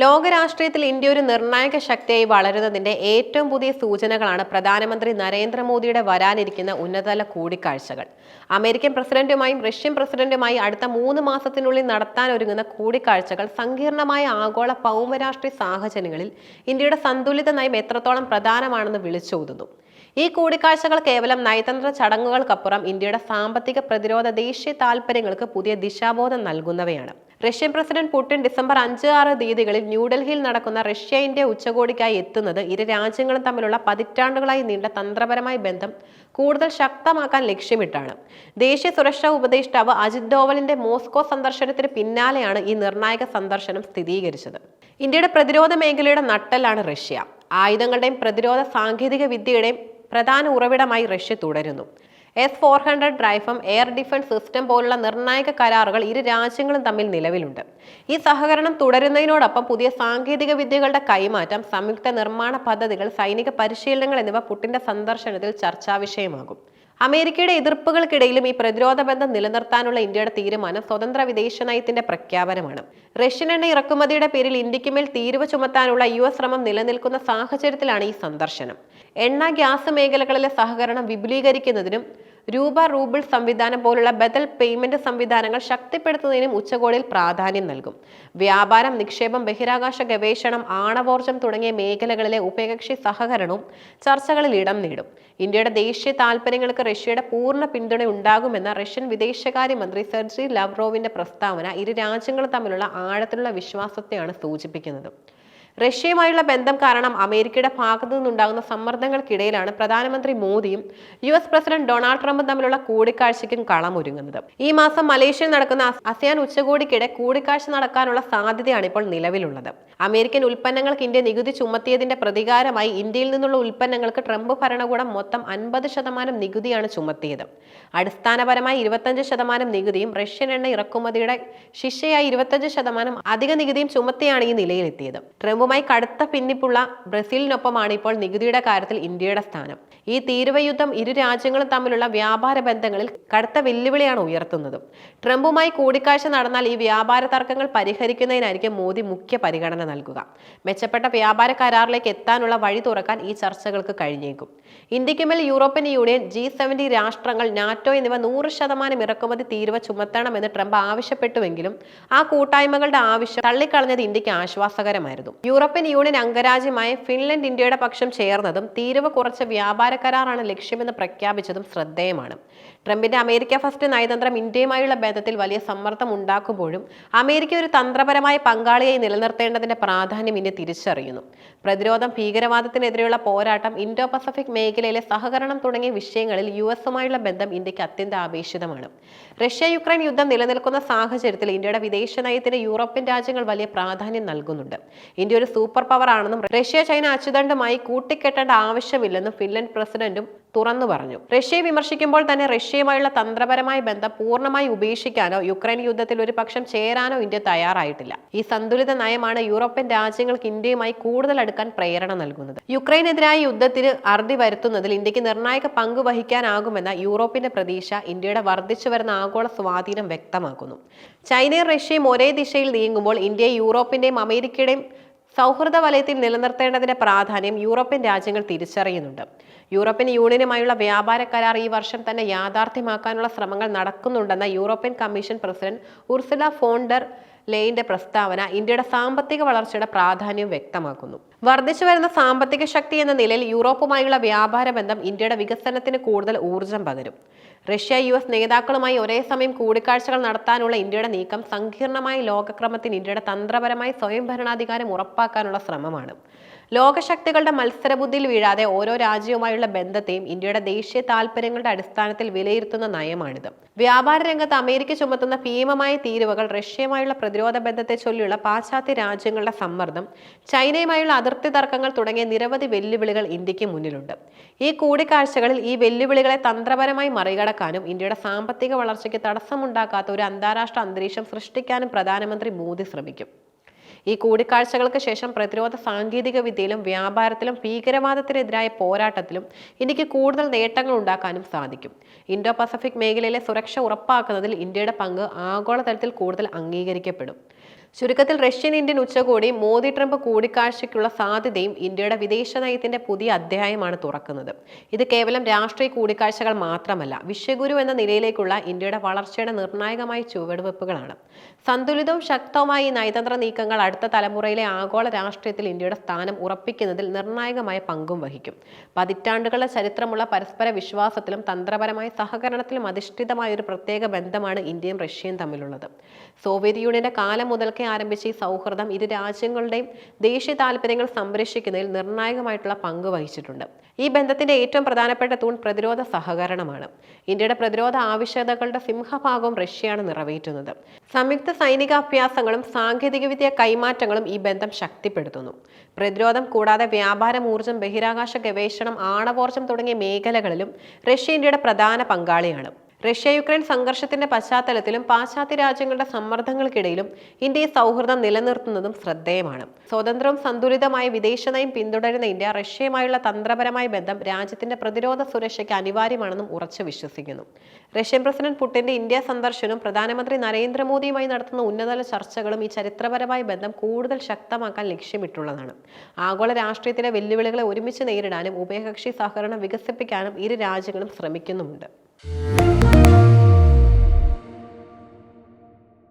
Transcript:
ലോകരാഷ്ട്രീയത്തിൽ India ഒരു നിർണായക ശക്തിയായി വളരുന്നതിന്റെ ഏറ്റവും പുതിയ സൂചനകളാണ് പ്രധാനമന്ത്രി നരേന്ദ്രമോദിയുടെ വരാനിരിക്കുന്ന ഉന്നതതല കൂടിക്കാഴ്ചകൾ. അമേരിക്കൻ പ്രസിഡന്റുമായും റഷ്യൻ പ്രസിഡന്റുമായി അടുത്ത 3 മാസത്തിനുള്ളിൽ നടത്താനൊരുങ്ങുന്ന കൂടിക്കാഴ്ചകൾ സങ്കീർണമായ ആഗോള ഭൗമരാഷ്ട്രീയ സാഹചര്യങ്ങളിൽ ഇന്ത്യയുടെ സന്തുലിത നയം എത്രത്തോളം പ്രധാനമാണെന്ന് വിളിച്ചോതുന്നു. ഈ കൂടിക്കാഴ്ചകൾ കേവലം നയതന്ത്ര ചടങ്ങുകൾക്കപ്പുറം ഇന്ത്യയുടെ സാമ്പത്തിക, പ്രതിരോധ, ദേശീയ താൽപര്യങ്ങൾക്ക് പുതിയ ദിശാബോധം നൽകുന്നവയാണ്. റഷ്യൻ പ്രസിഡന്റ് പുടിൻ ഡിസംബർ 5-6 തീയതികളിൽ ന്യൂഡൽഹിയിൽ നടക്കുന്ന റഷ്യ-ഇന്ത്യ ഉച്ചകോടിക്കായി എത്തുന്നത് ഇരു രാജ്യങ്ങളും തമ്മിലുള്ള പതിറ്റാണ്ടുകളായി നീണ്ട തന്ത്രപരമായ ബന്ധം കൂടുതൽ ശക്തമാക്കാൻ ലക്ഷ്യമിട്ടാണ്. ദേശീയ സുരക്ഷാ ഉപദേഷ്ടാവ് അജിത് ഡോവലിന്റെ മോസ്കോ സന്ദർശനത്തിന് പിന്നാലെയാണ് ഈ നിർണായക സന്ദർശനം സ്ഥിരീകരിച്ചത്. ഇന്ത്യയുടെ പ്രതിരോധ മേഖലയുടെ നട്ടെല്ലാണ് റഷ്യ. ആയുധങ്ങളുടെയും പ്രതിരോധ സാങ്കേതിക വിദ്യയുടെയും പ്രധാന ഉറവിടമായി റഷ്യ തുടരുന്നു. S-400 റൈഫം, എയർ ഡിഫൻസ് സിസ്റ്റം പോലുള്ള നിർണായക കരാറുകൾ ഇരു രാജ്യങ്ങളും തമ്മിൽ നിലവിലുണ്ട്. ഈ സഹകരണം തുടരുന്നതിനോടൊപ്പം പുതിയ സാങ്കേതിക വിദ്യകളുടെ കൈമാറ്റം, സംയുക്ത നിർമ്മാണ പദ്ധതികൾ, സൈനിക പരിശീലനങ്ങൾ എന്നിവ പുടിന്റെ സന്ദർശനത്തിൽ ചർച്ചാ വിഷയമാകും. അമേരിക്കയുടെ എതിർപ്പുകൾക്കിടയിലും ഈ പ്രതിരോധ ബന്ധം നിലനിർത്താനുള്ള ഇന്ത്യയുടെ തീരുമാനം സ്വതന്ത്ര വിദേശ നയത്തിന്റെ പ്രഖ്യാപനമാണ്. റഷ്യൻ എണ്ണ ഇറക്കുമതിയുടെ പേരിൽ ഇന്ത്യക്ക് മേൽ തീരുവ ചുമത്താനുള്ള US ശ്രമം നിലനിൽക്കുന്ന സാഹചര്യത്തിലാണ് ഈ സന്ദർശനം. എണ്ണ, ഗ്യാസ് മേഖലകളിലെ സഹകരണം വിപുലീകരിക്കുന്നതിനും രൂപ റൂബിൾ സംവിധാനം പോലുള്ള ബദൽ പേയ്മെന്റ് സംവിധാനങ്ങൾ ശക്തിപ്പെടുത്തുന്നതിനും ഉച്ചകോടിയിൽ പ്രാധാന്യം നൽകും. വ്യാപാരം, നിക്ഷേപം, ബഹിരാകാശ ഗവേഷണം, ആണവോർജം തുടങ്ങിയ മേഖലകളിലെ ഉഭയകക്ഷി സഹകരണവും ചർച്ചകളിൽ ഇടം നേടും. ഇന്ത്യയുടെ ദേശീയ താൽപര്യങ്ങൾക്ക് റഷ്യയുടെ പൂർണ്ണ പിന്തുണ ഉണ്ടാകുമെന്ന റഷ്യൻ വിദേശകാര്യമന്ത്രി സെർജി ലവ്റോവിന്റെ പ്രസ്താവന ഇരു രാജ്യങ്ങളും തമ്മിലുള്ള ആഴത്തിലുള്ള വിശ്വാസത്തെയാണ് സൂചിപ്പിക്കുന്നത്. റഷ്യയുമായുള്ള ബന്ധം കാരണം അമേരിക്കയുടെ ഭാഗത്തു നിന്നുണ്ടാകുന്ന സമ്മർദ്ദങ്ങൾക്കിടയിലാണ് പ്രധാനമന്ത്രി മോദിയും US പ്രസിഡന്റ് ഡൊണാൾഡ് ട്രംപും തമ്മിലുള്ള കൂടിക്കാഴ്ചയ്ക്കും കളമൊരുങ്ങുന്നത്. ഈ മാസം മലേഷ്യയിൽ നടക്കുന്ന ASEAN ഉച്ചകോടിക്കിടെ കൂടിക്കാഴ്ച നടക്കാനുള്ള സാധ്യതയാണ് ഇപ്പോൾ നിലവിലുള്ളത്. അമേരിക്കൻ ഉൽപ്പന്നങ്ങൾക്ക് ഇന്ത്യ നികുതി ചുമത്തിയതിന്റെ പ്രതികാരമായി ഇന്ത്യയിൽ നിന്നുള്ള ഉൽപ്പന്നങ്ങൾക്ക് ട്രംപ് ഭരണകൂടം മൊത്തം 50% നികുതിയാണ് ചുമത്തിയത്. അടിസ്ഥാനപരമായി 25% നികുതിയും റഷ്യൻ എണ്ണ ഇറക്കുമതിയുടെ ശിക്ഷയായി 25% അധിക നികുതിയും ചുമത്തിയാണ് ഈ നിലയിലെത്തിയത്. ട്രംപുമായി കടുത്ത ഭിന്നിപ്പുള്ള ബ്രസീലിനൊപ്പമാണ് ഇപ്പോൾ നികുതിയുടെ കാര്യത്തിൽ ഇന്ത്യയുടെ സ്ഥാനം. ഈ തീരുവ യുദ്ധം ഇരു രാജ്യങ്ങളും തമ്മിലുള്ള വ്യാപാര ബന്ധങ്ങളിൽ കടുത്ത വെല്ലുവിളിയാണ് ഉയർത്തുന്നത്. ട്രംപുമായി കൂടിക്കാഴ്ച നടന്നാൽ ഈ വ്യാപാര തർക്കങ്ങൾ പരിഹരിക്കുന്നതിനായിരിക്കും മോദി മുഖ്യ പരിഗണന നൽകുക. മെച്ചപ്പെട്ട വ്യാപാര കരാറിലേക്ക് എത്താനുള്ള വഴി തുറക്കാൻ ഈ ചർച്ചകൾക്ക് കഴിഞ്ഞേക്കും. ഇന്ത്യക്കുമേൽ യൂറോപ്യൻ യൂണിയൻ, G70 രാഷ്ട്രങ്ങൾ, നാറ്റോ എന്നിവ 100% ഇറക്കുമതി തീരുവ ചുമത്തണമെന്ന് ട്രംപ് ആവശ്യപ്പെട്ടുവെങ്കിലും ആ കൂട്ടായ്മകളുടെ ആവശ്യം തള്ളിക്കളഞ്ഞത് ഇന്ത്യക്ക് ആശ്വാസകരമായിരുന്നു. യൂറോപ്യൻ യൂണിയൻ അംഗരാജ്യമായ ഫിൻലൻഡ് ഇന്ത്യയുടെ പക്ഷം ചേർന്നതും തീരുവ കുറച്ച വ്യാപാര കരാറാണ് ലക്ഷ്യമെന്ന് പ്രഖ്യാപിച്ചതും ശ്രദ്ധേയമാണ്. ട്രംപിന്റെ അമേരിക്ക ഫസ്റ്റ് നയതന്ത്രം ഇന്ത്യയുമായുള്ള ബന്ധത്തിൽ വലിയ സമ്മർദ്ദം ഉണ്ടാക്കുമ്പോഴും അമേരിക്ക ഒരു തന്ത്രപരമായ പങ്കാളിയായി നിലനിർത്തേണ്ടതിന്റെ പ്രാധാന്യം ഇന്ത്യ തിരിച്ചറിയുന്നു. പ്രതിരോധം, ഭീകരവാദത്തിനെതിരെയുള്ള പോരാട്ടം, ഇൻഡോ പസഫിക് മേഖലയിലെ സഹകരണം തുടങ്ങിയ വിഷയങ്ങളിൽ US-ഉമായുള്ള ബന്ധം ഇന്ത്യക്ക് അത്യന്താപേക്ഷിതമാണ്. റഷ്യ-യുക്രൈൻ യുദ്ധം നിലനിൽക്കുന്ന സാഹചര്യത്തിൽ ഇന്ത്യയുടെ വിദേശ നയത്തിന് യൂറോപ്യൻ രാജ്യങ്ങൾ വലിയ പ്രാധാന്യം നൽകുന്നുണ്ട്. ഇന്ത്യ ഒരു സൂപ്പർ പവർ ആണെന്നും റഷ്യ-ചൈന അച്ചുതണ്ടുമായി കൂട്ടിക്കെട്ടേണ്ട ആവശ്യമില്ലെന്നും ഫിൻലൻഡ് പ്രസിഡന്റും തുറന്നു പറഞ്ഞു. റഷ്യയെ വിമർശിക്കുമ്പോൾ തന്നെ റഷ്യയുമായുള്ള തന്ത്രപരമായ ബന്ധം പൂർണ്ണമായി ഉപേക്ഷിക്കാനോ യുക്രൈൻ യുദ്ധത്തിൽ ഒരു പക്ഷം ചേരാനോ ഇന്ത്യ തയ്യാറായിട്ടില്ല. ഈ സന്തുലിത നയമാണ് യൂറോപ്യൻ രാജ്യങ്ങൾക്ക് ഇന്ത്യയുമായി കൂടുതൽ അടുക്കാൻ പ്രേരണ നൽകുന്നത്. യുക്രൈനെതിരായ യുദ്ധത്തിന് അറുതി വരുത്തുന്നതിൽ ഇന്ത്യക്ക് നിർണായക പങ്ക് വഹിക്കാനാകുമെന്ന യൂറോപ്പിന്റെ പ്രതീക്ഷ ഇന്ത്യയുടെ വർദ്ധിച്ചു വരുന്ന ആഗോള സ്വാധീനം വ്യക്തമാക്കുന്നു. ചൈനയും റഷ്യയും ഒരേ ദിശയിൽ നീങ്ങുമ്പോൾ ഇന്ത്യ യൂറോപ്പിന്റെയും അമേരിക്കയുടെയും സൗഹൃദ വലയത്തിൽ നിലനിർത്തേണ്ടതിന്റെ പ്രാധാന്യം യൂറോപ്യൻ രാജ്യങ്ങൾ തിരിച്ചറിയുന്നുണ്ട്. യൂറോപ്യൻ യൂണിയനുമായുള്ള വ്യാപാര കരാർ ഈ വർഷം തന്നെ യാഥാർത്ഥ്യമാക്കാനുള്ള ശ്രമങ്ങൾ നടക്കുന്നുണ്ടെന്ന European commission president Ursula von der ലെയിന്റെ പ്രസ്താവന ഇന്ത്യയുടെ സാമ്പത്തിക വളർച്ചയുടെ പ്രാധാന്യം വ്യക്തമാക്കുന്നു. വർദ്ധിച്ചു വരുന്ന സാമ്പത്തിക ശക്തി എന്ന നിലയിൽ യൂറോപ്പുമായുള്ള വ്യാപാര ബന്ധം ഇന്ത്യയുടെ വികസനത്തിന് കൂടുതൽ ഊർജം പകരും. റഷ്യ-US നേതാക്കളുമായി ഒരേ സമയം കൂടിക്കാഴ്ചകൾ നടത്താനുള്ള ഇന്ത്യയുടെ നീക്കം സങ്കീർണമായ ലോകക്രമത്തിന് ഇന്ത്യയുടെ തന്ത്രപരമായ സ്വയം ഭരണാധികാരം ഉറപ്പാക്കാനുള്ള ശ്രമമാണ്. ലോകശക്തികളുടെ മത്സരബുദ്ധിയിൽ വീഴാതെ ഓരോ രാജ്യവുമായുള്ള ബന്ധത്തെയും ഇന്ത്യയുടെ ദേശീയ താൽപര്യങ്ങളുടെ അടിസ്ഥാനത്തിൽ വിലയിരുത്തുന്ന നയമാണിത്. വ്യാപാര രംഗത്ത് അമേരിക്ക ചുമത്തുന്ന ഭീമമായ തീരുവകൾ, റഷ്യയുമായുള്ള പ്രതിരോധ ബന്ധത്തെ ചൊല്ലിയുള്ള പാശ്ചാത്യ രാജ്യങ്ങളുടെ സമ്മർദ്ദം, ചൈനയുമായുള്ള അതിർത്തി തർക്കങ്ങൾ തുടങ്ങിയ നിരവധി വെല്ലുവിളികൾ ഇന്ത്യക്ക് മുന്നിലുണ്ട്. ഈ കൂടിക്കാഴ്ചകളിൽ ഈ വെല്ലുവിളികളെ തന്ത്രപരമായി മറികടക്കാനും ഇന്ത്യയുടെ സാമ്പത്തിക വളർച്ചയ്ക്ക് തടസ്സമുണ്ടാക്കാത്ത ഒരു അന്താരാഷ്ട്ര അന്തരീക്ഷം സൃഷ്ടിക്കാനും പ്രധാനമന്ത്രി മോദി ശ്രമിക്കും. ഈ കൂടിക്കാഴ്ചകൾക്ക് ശേഷം പ്രതിരോധ സാങ്കേതിക വിദ്യയിലും വ്യാപാരത്തിലും ഭീകരവാദത്തിനെതിരായ പോരാട്ടത്തിലും ഇന്ത്യക്ക് കൂടുതൽ നേട്ടങ്ങൾ ഉണ്ടാക്കാനും സാധിക്കും. ഇൻഡോ പസഫിക് മേഖലയിലെ സുരക്ഷ ഉറപ്പാക്കുന്നതിൽ ഇന്ത്യയുടെ പങ്ക് ആഗോളതലത്തിൽ കൂടുതൽ അംഗീകരിക്കപ്പെടും. ചുരുക്കത്തിൽ റഷ്യൻ ഇന്ത്യൻ ഉച്ചകോടി മോദി ട്രംപ് കൂടിക്കാഴ്ചയ്ക്കുള്ള സാധ്യതയും ഇന്ത്യയുടെ വിദേശ നയത്തിന്റെ പുതിയ അധ്യായമാണ് തുറക്കുന്നത്. ഇത് കേവലം രാഷ്ട്രീയ കൂടിക്കാഴ്ചകൾ മാത്രമല്ല, വിശ്വഗുരു എന്ന നിലയിലേക്കുള്ള ഇന്ത്യയുടെ വളർച്ചയുടെ നിർണായകമായ ചുവടുവെപ്പുകളാണ്. സന്തുലിതവും ശക്തവുമായ ഈ നയതന്ത്ര നീക്കങ്ങൾ അടുത്ത തലമുറയിലെ ആഗോള രാഷ്ട്രീയത്തിൽ ഇന്ത്യയുടെ സ്ഥാനം ഉറപ്പിക്കുന്നതിൽ നിർണായകമായ പങ്കും വഹിക്കും. പതിറ്റാണ്ടുകളുടെ ചരിത്രമുള്ള പരസ്പര വിശ്വാസത്തിലും തന്ത്രപരമായ സഹകരണത്തിലും അധിഷ്ഠിതമായ ഒരു പ്രത്യേക ബന്ധമാണ് ഇന്ത്യയും റഷ്യയും തമ്മിലുള്ളത്. സോവിയറ്റ് യൂണിയന്റെ കാലം മുതൽക്കേ ആരംഭിച്ച ഈ സൗഹൃദം ഇരു രാജ്യങ്ങളുടെയും ദേശീയ താല്പര്യങ്ങൾ സംരക്ഷിക്കുന്നതിൽ നിർണായകമായിട്ടുള്ള പങ്ക് വഹിച്ചിട്ടുണ്ട്. ഈ ബന്ധത്തിന്റെ ഏറ്റവും പ്രധാനപ്പെട്ട തൂൺ പ്രതിരോധ സഹകരണമാണ്. ഇന്ത്യയുടെ പ്രതിരോധ ആവശ്യകതകളുടെ സിംഹഭാഗവും റഷ്യയാണ് നിറവേറ്റുന്നത്. സംയുക്ത സൈനികാഭ്യാസങ്ങളും സാങ്കേതികവിദ്യ കൈമാറ്റങ്ങളും ഈ ബന്ധം ശക്തിപ്പെടുത്തുന്നു. പ്രതിരോധം കൂടാതെ വ്യാപാരം, ഊർജ്ജം, ബഹിരാകാശ ഗവേഷണം, ആണവോർജ്ജം തുടങ്ങിയ മേഖലകളിലും റഷ്യ ഇന്ത്യയുടെ പ്രധാന പങ്കാളിയാണ്. റഷ്യ യുക്രൈൻ സംഘർഷത്തിന്റെ പശ്ചാത്തലത്തിലും പാശ്ചാത്യ രാജ്യങ്ങളുടെ സമ്മർദ്ദങ്ങൾക്കിടയിലും ഇന്ത്യ സൗഹൃദം നിലനിർത്തുന്നതും ശ്രദ്ധേയമാണ്. സ്വതന്ത്രവും സന്തുലിതമായ വിദേശ നയം പിന്തുടരുന്ന ഇന്ത്യ റഷ്യയുമായുള്ള തന്ത്രപരമായ ബന്ധം രാജ്യത്തിന്റെ പ്രതിരോധ സുരക്ഷയ്ക്ക് അനിവാര്യമാണെന്നും ഉറച്ചു വിശ്വസിക്കുന്നു. റഷ്യൻ പ്രസിഡന്റ് പുടിന്റെ ഇന്ത്യ സന്ദർശനവും പ്രധാനമന്ത്രി നരേന്ദ്രമോദിയുമായി നടത്തുന്ന ഉന്നതതല ചർച്ചകളും ഈ ചരിത്രപരമായ ബന്ധം കൂടുതൽ ശക്തമാക്കാൻ ലക്ഷ്യമിട്ടുള്ളതാണ്. ആഗോള രാഷ്ട്രീയത്തിലെ വെല്ലുവിളികളെ ഒരുമിച്ച് നേരിടാനും ഉഭയകക്ഷി സഹകരണം വികസിപ്പിക്കാനും ഇരു രാജ്യങ്ങളും ശ്രമിക്കുന്നുമുണ്ട്.